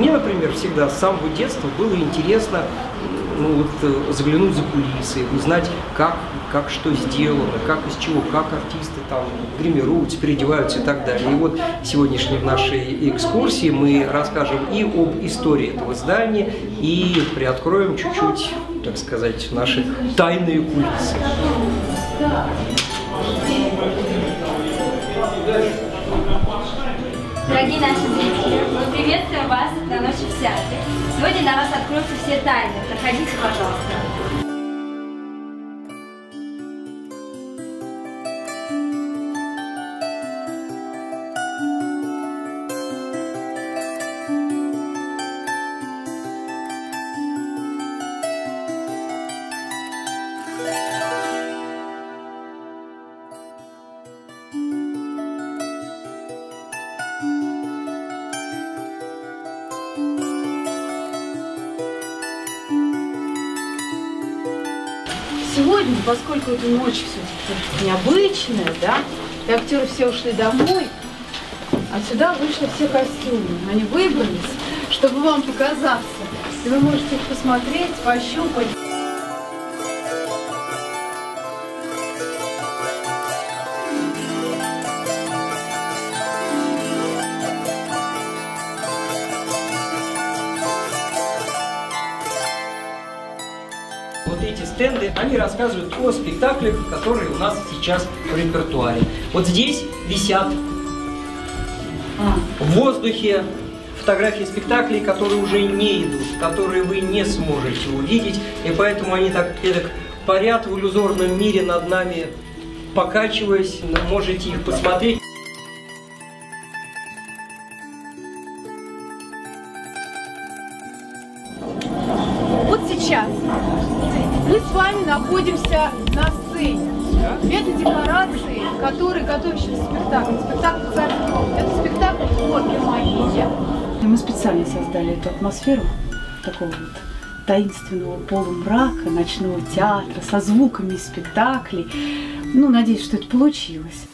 Мне, например, всегда с самого детства было интересно заглянуть за кулисы, узнать, как что сделано, как из чего, как артисты там гримируются, переодеваются и так далее. И вот сегодняшней в нашей экскурсии мы расскажем и об истории этого здания, и приоткроем чуть-чуть, так сказать, наши тайные кулисы. Дорогие наши зрители, мы приветствуем вас на Ночи в театре. Сегодня на вас откроются все тайны. Проходите, пожалуйста. Сегодня, поскольку эта ночь все-таки необычная, да, и актеры все ушли домой, а сюда вышли все костюмы. Они выбрались, чтобы вам показаться. И вы можете их посмотреть, пощупать. Вот эти стенды, они рассказывают о спектаклях, которые у нас сейчас в репертуаре. Вот здесь висят в воздухе фотографии спектаклей, которые уже не идут, которые вы не сможете увидеть, и поэтому они так парят в иллюзорном мире над нами, покачиваясь, можете их посмотреть. Вот сейчас мы с вами находимся на сцене. Это декорации, которые готовящиеся спектакль. Спектакль «Царство». Это спектакль «Вот Германия». Мы специально создали эту атмосферу такого вот таинственного полумрака, ночного театра, со звуками спектаклей. Ну, надеюсь, что это получилось.